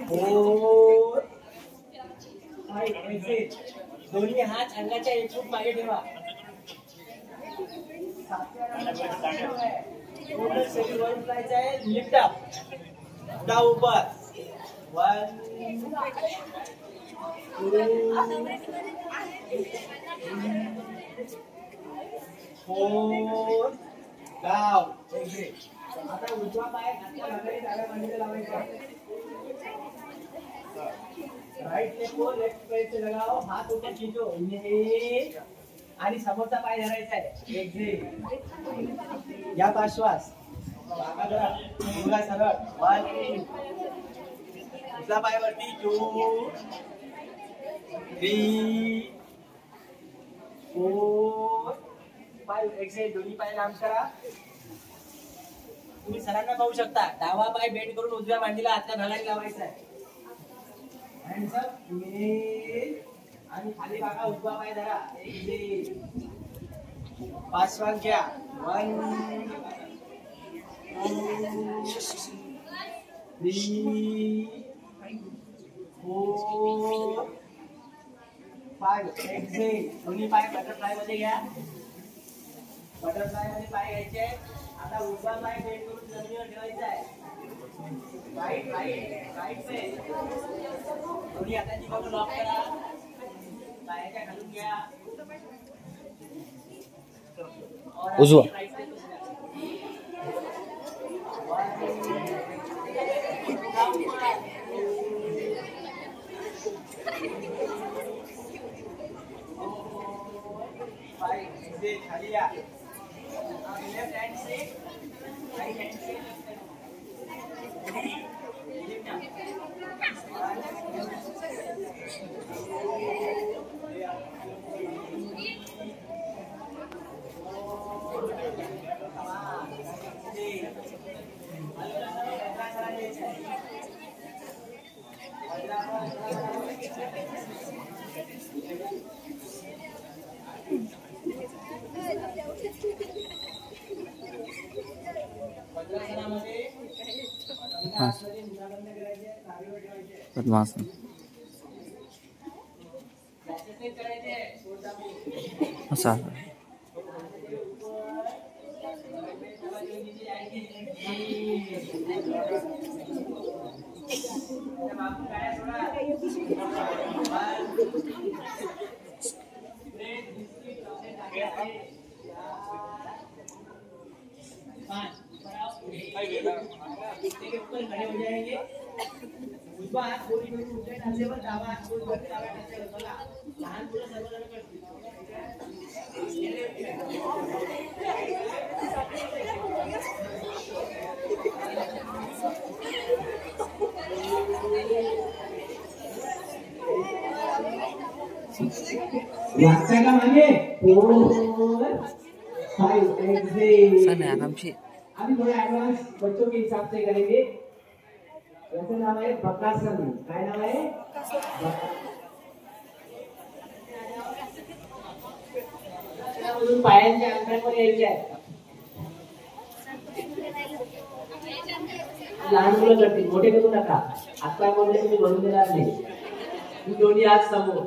Four five exit. दोन्ही हात अंगाच्या एक फूट मागे ठेवा. टोटल शरीर वर उचलायचं आहे. Lift up. उठा ऊपर. 1 2 4 डाउन. एक्झिट. आता उजवा पाय हातच्या भागाने डाव्या मांडीला लावायचा. राइट लेग को लेफ्ट पैर से लगाओ. हाथ ऊपर खींचो. ये आणि समोरचा पाय धरायचा आहे. एक्झिट. या 5 श्वास. मुलगा सरळ. 1 उजवा पाय वरती. 2 3 4 5. एक्झिट. दोन्ही पाय लांब करा. तुम्ही सरांना पाहू शकता. डावा पाय बेंड करून उजव्या मांडीला हातच्या भागाने लावायचा आहे. Hands up. आणि खाली बघा. उजवा पाय धरा. एक्झिट. 5 श्वास घ्या. 1 2 3 4 5. एक्झिट. दोन्ही पाय बटरफ्लाय मध्ये घ्या. बटरफ्लाय मध्ये पाय घ्यायचे. आता उजवा पाय बेंड करून जमिनीवर ठेवायचा आहे. राइट राइट राइट पे. दोन्ही हाताची बाजू लॉक करा. पायाच्या खालून घ्या. उजवा. खाली या. लेफ्ट हैंड से राइट हैंड से पद्मासन. असा खड़े हो जाएंगे. उजवा हात गोरी गोरी उजव्या टाचेवर. डावा हात गोरी गोरी डाव्या टाचेवर. बघा लहान मुलं सर्वजण करतील. लागता का मागे. 4 5. एक्झिट. आराम से. अभी थोड़ा एडवांस बच्चों के हिसाब से करेंगे. वैसे नाम है बकासन. काय नाम आहे. पायांच्या अंतरामध्ये यायचे आहे. लहान मुलं करतील. मोठे करू नका. आता बोलले तुम्ही भरून देणार नाही. तुम्ही दोन्ही हात समोर.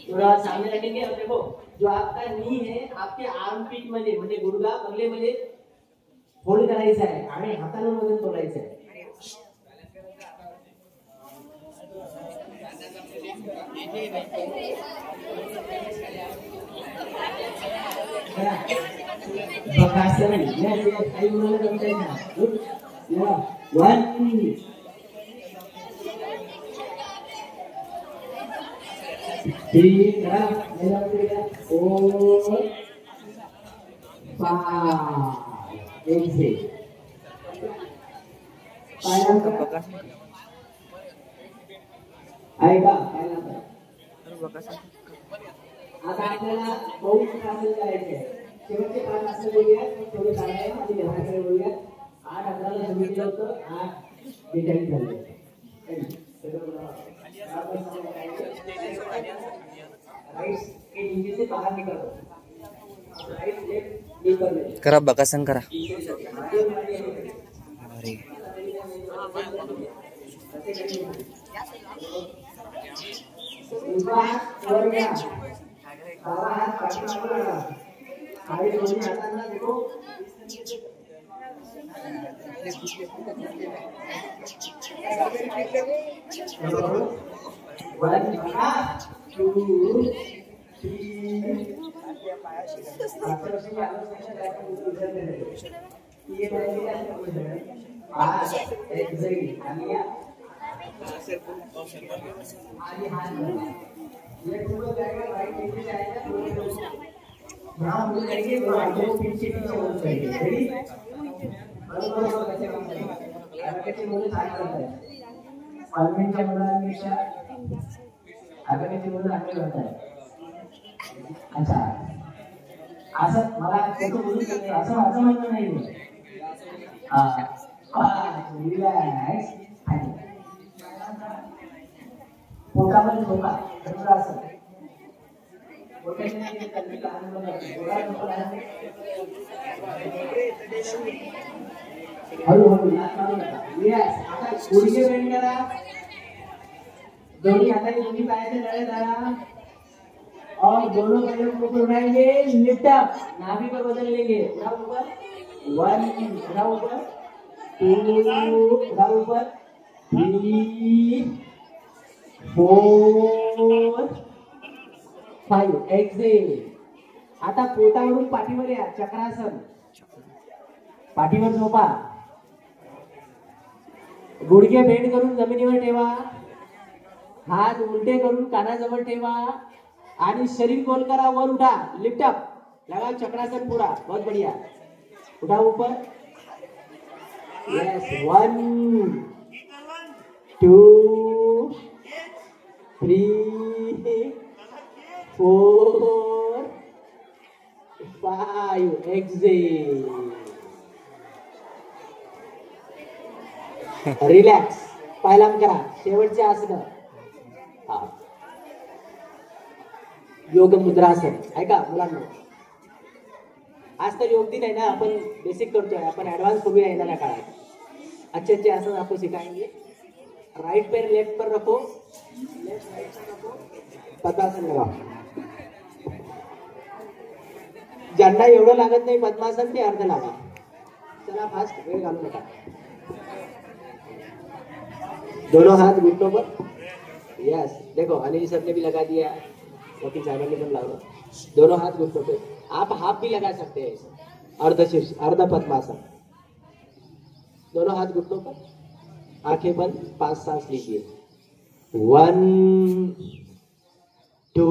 थोड़ा सामने रखेंगे. अब देखो जो आपका नी है आपके आर्म पीट मध्ये म्हणजे गुडघा बंगले मध्ये फोल्ड करायचा आहे आणि हाताने वजन तोलायचं आहे. बकासन. Yes yes. काही मुलांना जमतंय ना. गुड. या 1 3 करा. 4 5. एक्झिट. पायाला ऐका. पायाला आता आपल्याला बहुत आसन करायचे आहे. शेवटचे 5 आसन बोलूया. थोडे चालाय आणि ध्यानाकडे बोलूया. 8 अंतराला सांगितलं होतं. 8 डिटेल झाले. राइट के नीचे से बाहर निकलो. राइट लेफ्ट करा बकासन करा. अरे उजवा हात वर घ्या, डावा हात पाठीमागे लावा. खाली दोन्ही हातांना देखो. 1 2 3 अच्छा असं मला असं म्हणणं नाही. रिलॅक्स पोटामध्ये झोपा असं हळूहळू आता गुडघे बेंड करा. दोन्ही हाताने दोन्ही पायाचे तळे धरा और दोनों पैरों को उठाएंगे. लिफ्ट अप, नाभि पर वजन लेंगे. उठा ऊपर, 1 उठा ऊपर, 2 उठा ऊपर, 3 4 5 एक्झेल. आता पोटावरून पाठीवर या, चक्रासन. पाठीवर झोपा, गुडघे बेंड करून जमिनीवर ठेवा, हात उलटे करून कानाजवळ ठेवा आणि शरीर गोल करा. वर उठा, लिफ्ट अप, लगा चक्रासन पूरा. बहुत बढ़िया. उठा ऊपर. यस. 1 2 3 4 5 एक्झेल. रिलॅक्स. पायलाम करा. शेवटचे आसन. योग मुद्रासन. ऐका मुलांना, आज तर योग दिन है ना, अपन बेसिक करतोय, अपन एडवांस करूया येणाऱ्या काळात. अच्छे अच्छे आसन आपको सिखाएंगे. राइट पैर लेफ्ट पर रखो, लेफ्ट राइट पर रखो, पद्मासन लगाओ. ज्यांना एवढं लागत नाही पद्मासन ते अर्ध लावा. चला फास्ट, वेळ घालू नका. दोनों हाथ घुटनों पर. यस. देखो अनिल सर ने भी लगा दिया, वकील साहब ने भी लगा. दोनों हाथ घुटनों पे. आप हाथ भी लगा सकते हैं. अर्ध पद्मासन. दोनों हाथ घुटनों पर, आंखें बंद, 5 सांस लीजिए. 1 2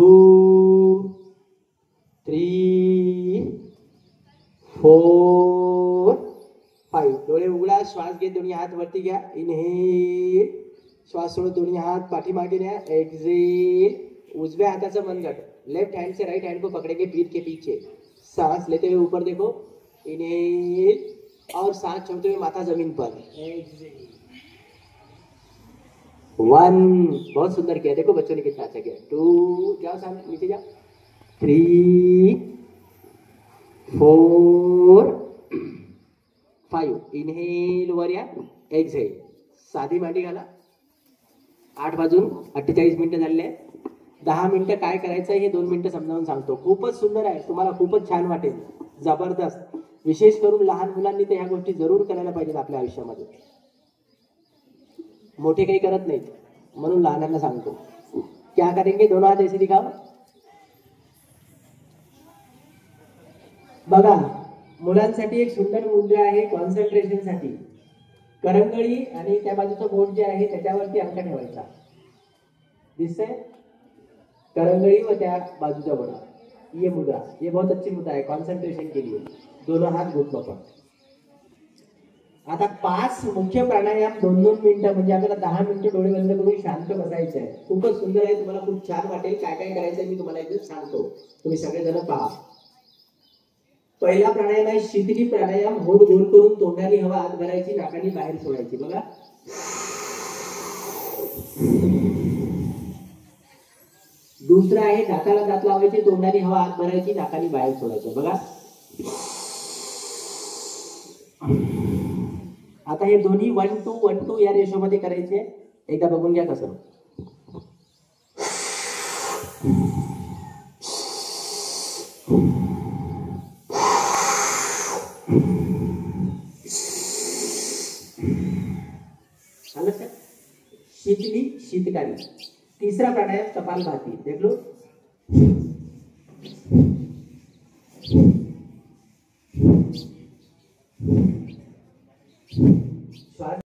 3 4 5. डोळे उघडा, श्वास घे, दोन्ही हात वरती घ्या. इनहेल. श्वास सोडो, दोन्ही हाथ पाठीमागे न्या. एक्सेल. उजव्या हाथाचं मनगट, लेफ्ट हैंड से राइट हैंड को पकड़ेंगे पीठ के पीछे. सांस लेते हुए ऊपर देखो. इनहेल और सांस छोड़ते हुए माथा जमीन पर. 1 बहुत सुंदर किया. देखो बच्चों ने कितना अच्छा किया. 2 जाओ सामने, नीचे जाओ. 3 4 5 इनहेल वर या. एक्झेल. साधी मांडी घाला. 8 वाजून 48 मिनिटं झालेले. 10 मिनिटं काय करायचं हे 2 मिनिटं समजावून सांगतो. खूपच सुंदर आहे, तुम्हाला खूपच छान वाटेल. जबरदस्त. विशेष करून लहान मुलांनी तर ह्या गोष्टी जरूर करायला पाहिजेत आपल्या आयुष्यामध्ये. मोठे काही करत नाहीत म्हणून लहानांना सांगतो. क्या करेंगे? दोनों हाथ ऐसे दिखाओ. बघा, मुलांसाठी एक सुंदर मुद्रा आहे कॉन्सन्ट्रेशन साठी. करंगळी आणि त्या बाजूचं बोट जे आहे त्याच्यावरती अंक ठेवायचा. दिसतंय? करंगळी व त्या बाजूचा बोट. ये मुद्रा, ये बहुत अच्छी मुद्रा है कॉन्सन्ट्रेशन के लिए. दोनों हाथ घुटनों पर. आता 5 मुख्य प्राणायाम 2-2 मिनिटं, म्हणजे आपल्याला 10 मिनिटं डोळे बंद करून शांत बसायचं आहे. खूपच सुंदर आहे, तुम्हाला खूप छान वाटेल. काय काय करायचं मी तुम्हाला इथे सांगतो, तुम्ही सगळेजण पहा. पहिला प्राणायाम आहे शीतली प्राणायाम. होठ गोल करून तोंडाने हवा आत भरायची, नाकाने बाहेर सोडायची. बघा. दुसरा आहे दाताला दात लावायचे, तोंडाने हवा आत भरायची, नाकाने बाहेर सोडायचं. बघा. आता हे दोन्ही 1-2-1-2 या रेशोमध्ये करायचे. एकदा बघून घ्या कसं. शीतली शीतकारी. तीसरा प्राणायाम कपालभाती देख लो.